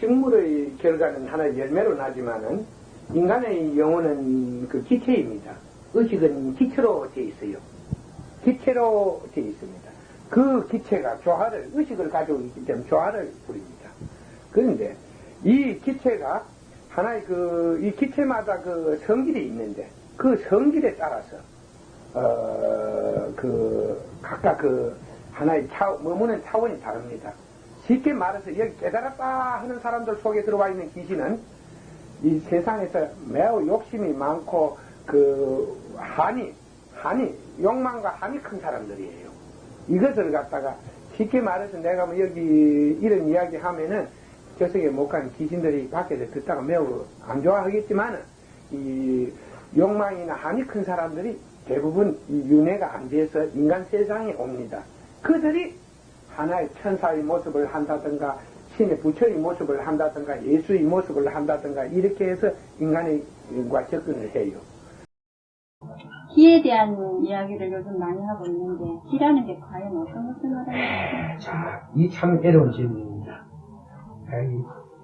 식물의 결과는 하나의 열매로 나지만은 인간의 영혼은 그 기체입니다. 의식은 기체로 되어 있어요. 기체로 되어 있습니다. 그 기체가 조화를, 의식을 가지고 있기 때문에 조화를 부립니다. 그런데 이 기체가 하나의 이 기체마다 그 성질이 있는데 그 성질에 따라서 각각 하나의 머무는 차원이 다릅니다. 쉽게 말해서 여기 깨달았다 하는 사람들 속에 들어와 있는 귀신은 이 세상에서 매우 욕심이 많고 욕망과 한이 큰 사람들이에요. 이것을 갖다가 쉽게 말해서 내가 뭐 여기 이런 이야기 하면은 저석에 못 간 귀신들이 밖에서 듣다가 매우 안 좋아하겠지만은 이 욕망이나 한이 큰 사람들이 대부분 이 윤회가 안 돼서 인간 세상에 옵니다. 그들이 하나의 천사의 모습을 한다든가 신의 부처의 모습을 한다든가 예수의 모습을 한다든가 이렇게 해서 인간과 접근을 해요. 기에 대한 이야기를 요즘 많이 하고 있는데 기라는 게 과연 어떤 것을 말하는 거죠? 자, 이 참 어려운 질문입니다.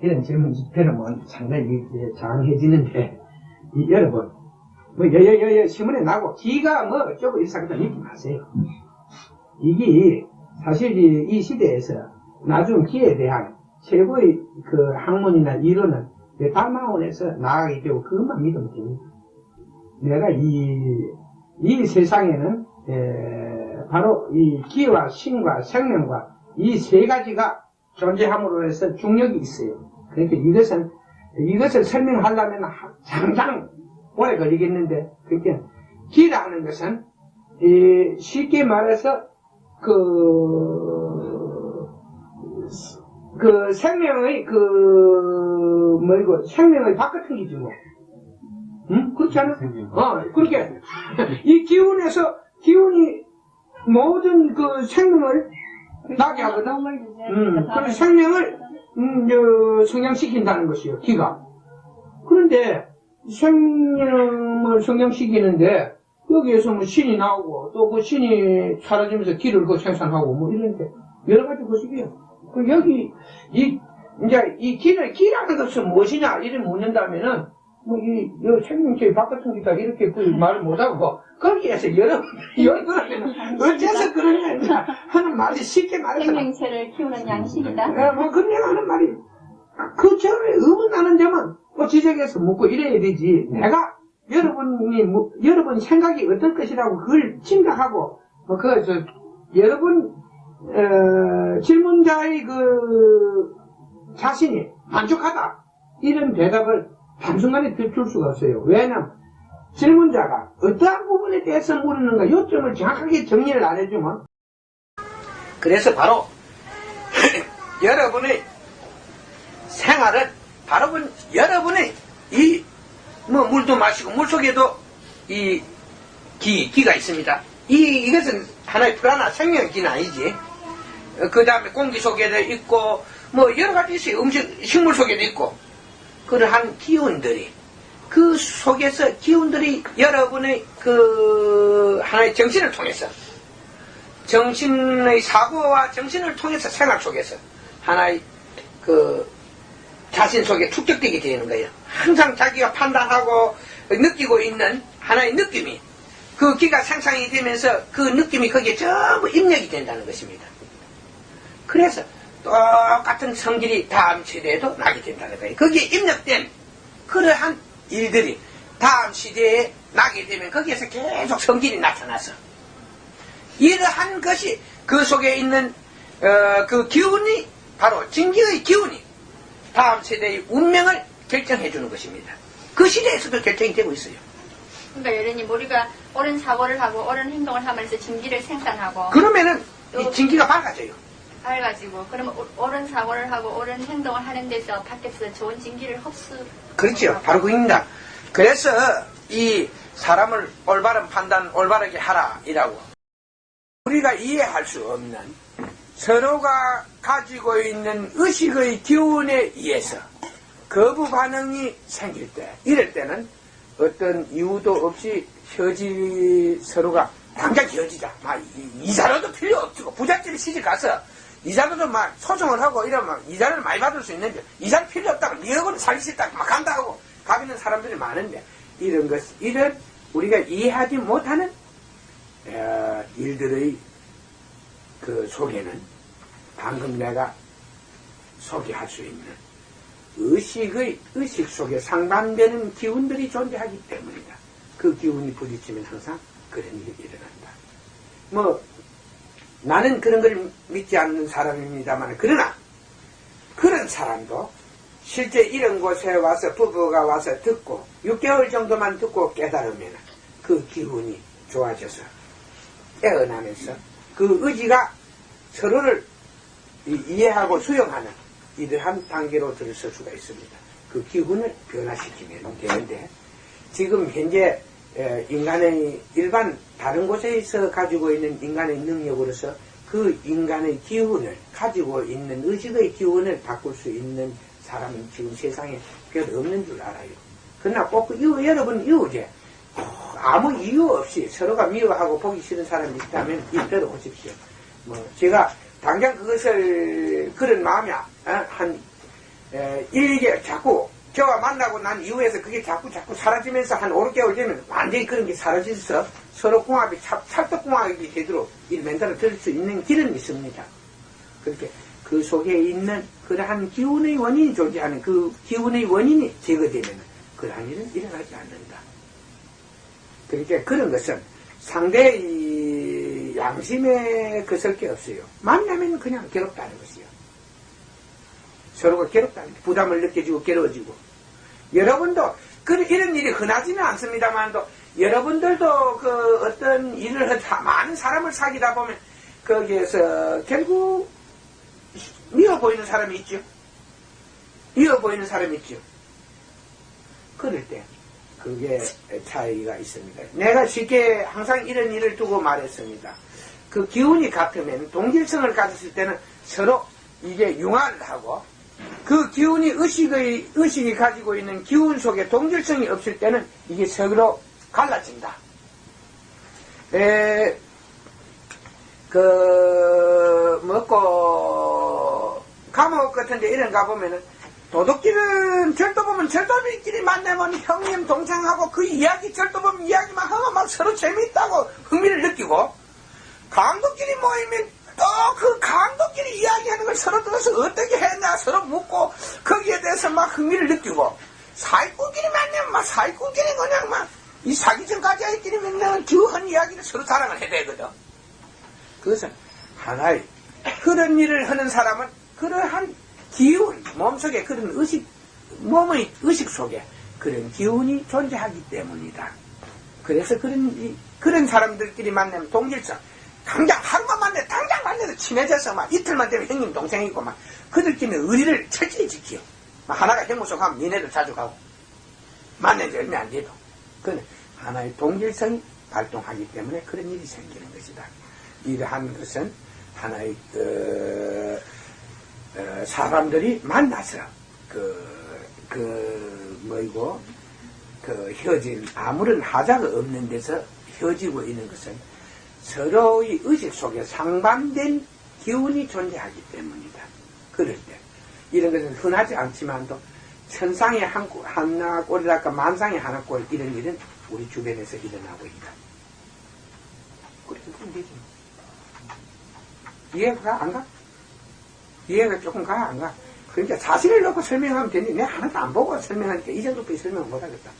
이런 질문 들으면 상당히 장해지는데 여러분 신문에 나고 기가 뭐 어쩌고 이상하다 믿지 마세요. 이게 사실 이 시대에서 나중 기에 대한 최고의 그 학문이나 이론은 달마원에서 나가게 되고 그것만 믿으면 됩니다. 내가 이 세상에는 바로 이 기와 신과 생명과 이 세 가지가 존재함으로 해서 중력이 있어요. 그러니까 이것을 설명하려면 상당 오래 걸리겠는데, 그러니까 기라는 것은 쉽게 말해서 생명의 생명의 바깥은 기지 뭐. 응? 그렇지 않아? 그렇게 이 기운이 모든 그 생명을 나게 하거든. 그 생명을 성장시킨다는 것이요, 기가. 그런데 생명을 성장시키는데 여기에서 뭐 신이 나오고 또 그 신이 사라지면서 기를 생산하고 뭐 이런데 여러 가지 것이에요. 그 여기 이 기라는 것은 무엇이냐 이를 묻는다면은 뭐 이 생명체의 바깥은 기다 이렇게 말을 못하고 거기에서 여러분은 어째서 그러냐 하는 말이 쉽게 말해서 생명체를 키우는 양식이다. 뭐 그냥 하는 말이 그 전에 의문나는 점은 뭐 지적해서 묻고 이래야 되지. 내가 여러분 생각이 어떨 것이라고 그걸 짐작하고 뭐 여러분 질문자의 자신이 만족하다 이런 대답을 한순간에 줄 수가 없어요. 왜냐하면 질문자가 어떠한 부분에 대해서 물었는가 요점을 정확하게 정리를 안 해주면 그래서 바로 여러분의 생활은 바로 여러분의 물도 마시고 물속에도 이 기가 있습니다. 이것은 하나의 불안한 생명의 기는 아니지. 그 다음에 공기 속에도 있고 뭐 여러 가지 있어요. 식물 속에도 있고 그러한 기운들이 그 속에서 기운들이 여러분의 하나의 정신을 통해서 정신의 사고와 정신을 통해서 생활 속에서 하나의 자신 속에 축적되게 되는 거예요. 항상 자기가 판단하고 느끼고 있는 하나의 느낌이 그 기가 상상이 되면서 그 느낌이 거기에 전부 입력이 된다는 것입니다. 그래서 똑같은 성질이 다음 시대에도 나게 된다는 거예요. 거기에 입력된 그러한 일들이 다음 시대에 나게 되면 거기에서 계속 성질이 나타나서 이러한 것이 그 속에 있는 그 기운이 바로 진기의 기운이 다음 세대의 운명을 결정해 주는 것입니다. 그 시대에서도 결정이 되고 있어요. 그러니까 예련님 우리가 옳은 사고를 하고 옳은 행동을 하면서 진기를 생산하고 그러면은 이 진기가 밝아져요. 밝아지고 그러면 옳은 사고를 하고 옳은 행동을 하는 데서 밖에서 좋은 진기를 그렇죠. 바로 그입니다. 그래서 이 사람을 올바른 판단 올바르게 하라 이라고 우리가 이해할 수 없는 서로가 가지고 있는 의식의 기운에 의해서 거부 반응이 생길 때 이럴 때는 어떤 이유도 없이 서로가 당장 헤어지자. 이사로도 필요 없고 부잣집에 시집 가서 이자도 막 소송을 하고 이러면 이자를 많이 받을 수 있는데 이자를 필요 없다고 니하고는 살기 싫다고 막 간다 하고 가비는 사람들이 많은데 이런 우리가 이해하지 못하는 일들의 그 속에는 방금 내가 소개할 수 있는 의식 속에 상반되는 기운들이 존재하기 때문이다. 그 기운이 부딪히면 항상 그런 일이 일어난다. 뭐 나는 그런 걸 믿지 않는 사람입니다만 그러나 그런 사람도 실제 이런 곳에 와서 부부가 와서 듣고 6개월 정도만 듣고 깨달으면 그 기운이 좋아져서 깨어나면서 그 의지가 서로를 이해하고 수용하는 이러한 단계로 들어설 수가 있습니다. 그 기운을 변화시키면 되는데 지금 현재 인간의 일반 다른 곳에서 가지고 있는 인간의 능력으로서 그 인간의 기운을 가지고 있는 의식의 기운을 바꿀 수 있는 사람은 지금 세상에 별로 없는 줄 알아요. 그러나 꼭 여러분 이웃에 아무 이유 없이 서로가 미워하고 보기 싫은 사람이 있다면 이대로 오십시오. 뭐 제가 당장 그것을 그런 마음이 일개 자꾸 저와 만나고 난 이후에서 그게 자꾸 사라지면서 한 5, 6개월 되면 완전히 그런 게 사라져서 서로 공합이 찰떡공합이 되도록 이 멘탈을 들을 수 있는 길은 있습니다. 그렇게 그 속에 있는 그러한 기운의 원인이 존재하는 그 기운의 원인이 제거되면 그러한 일은 일어나지 않는다. 그러니까 그런 것은 상대의 양심에 거슬 게 없어요. 만나면 그냥 괴롭다는 것이요. 서로가 괴롭다는 게 부담을 느껴지고 괴로워지고 여러분도 이런 일이 흔하지는 않습니다만도 여러분들도 그 어떤 일을 많은 사람을 사귀다 보면 거기에서 결국 미워 보이는 사람이 있죠. 미워 보이는 사람이 있죠. 그럴 때 그게 차이가 있습니다. 내가 쉽게 항상 이런 일을 두고 말했습니다. 그 기운이 같으면 동질성을 가졌을 때는 서로 이게 융화를 하고 그 기운이 의식이 가지고 있는 기운 속에 동질성이 없을 때는 이게 서로 갈라진다. 감옥 같은데 이런 가보면은 도둑질은 절도 보면 절도비끼리 만나면 형님 동생하고 그 이야기 절도 보면 이야기만 하고 막 서로 재미있다고 흥미를 느끼고 강도끼리 모이면 또 그 강도끼리 이야기하는 걸 서로 들어서 어떻게 했냐 서로 묻고 거기에 대해서 막 흥미를 느끼고 사기꾼끼리 만나면 막 사기꾼끼리 그냥 막 이 사기전까지 아이끼리 맨날 주한 이야기를 서로 자랑을 해야 되거든. 그것은 하나의 그런 일을 하는 사람은 그러한 기운, 몸속에 그런 몸의 의식 속에 그런 기운이 존재하기 때문이다. 그래서 그런 사람들끼리 만나면 동질성, 당장 하루만 당장 만나도 친해져서 막 이틀만 되면 형님 동생이고 막 그들끼리는 의리를 철저히 지키요. 막 하나가 형무소 가면 니네들 자주 가고 만난 지 얼마 안 돼도. 그건 하나의 동질성이 발동하기 때문에 그런 일이 생기는 것이다. 이러한 것은 하나의 사람들이 만나서 헤어진 아무런 하자가 없는 데서 헤어지고 있는 것은 서로의 의식 속에 상반된 기운이 존재하기 때문이다. 그럴 때 이런 것은 흔하지 않지만도 천상에 하나 꼴이랄까 만상에 하나 꼴 이런 일은 우리 주변에서 일어나고 있다. 그렇게 보면 되지. 이해가 안 가? 이해가 조금 가, 안 가? 그러니까 사실을 놓고 설명하면 되니, 내가 하나도 안 보고 설명하니까 이 정도까지 설명을 못 하겠다.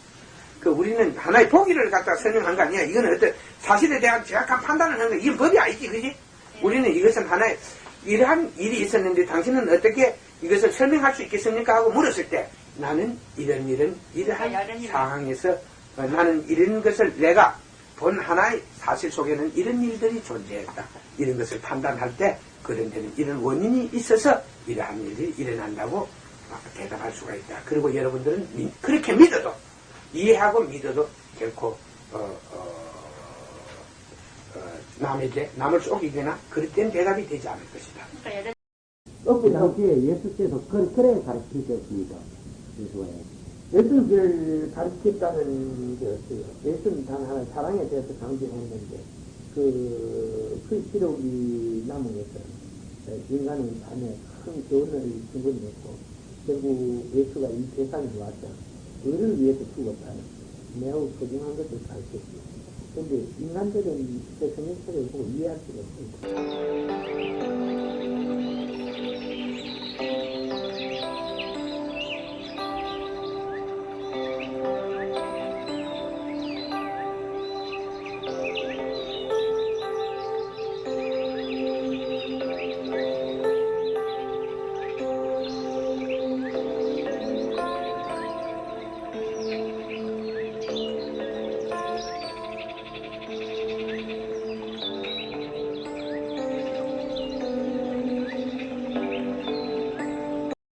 우리는 하나의 보기를 갖다가 설명한 거 아니야. 이거는 어떤 사실에 대한 정확한 판단을 하는 거, 이건 법이 아니지, 그지? 우리는 이것은 하나의, 이러한 일이 있었는데 당신은 어떻게 이것을 설명할 수 있겠습니까? 하고 물었을 때, 나는 이러한 상황에서, 나는 이런 것을 내가 본 하나의 사실 속에는 이런 일들이 존재했다. 이런 것을 판단할 때, 그런 데는 이런 원인이 있어서 이러한 일이 일어난다고 대답할 수가 있다. 그리고 여러분들은 그렇게 믿어도 이해하고 믿어도 결코 남을 속이거나 그럴 땐 대답이 되지 않을 것이다. 그 당시에 예수께서 그래 가르치셨습니다. 예수를 가르쳤다는 게 없어요. 예수는 단 하나 사랑에 대해서 강조했는데 그 기록이 남은 것은 인간은 삶에 큰 교훈을 증거했고 결국 예수가 이 세상에 왔다. 의를 위해서 죽었다는 매우 소중한 것을 가르쳤습니다. 그런데 인간들은 그 성경책을 보고 이해할 수가 없습니다.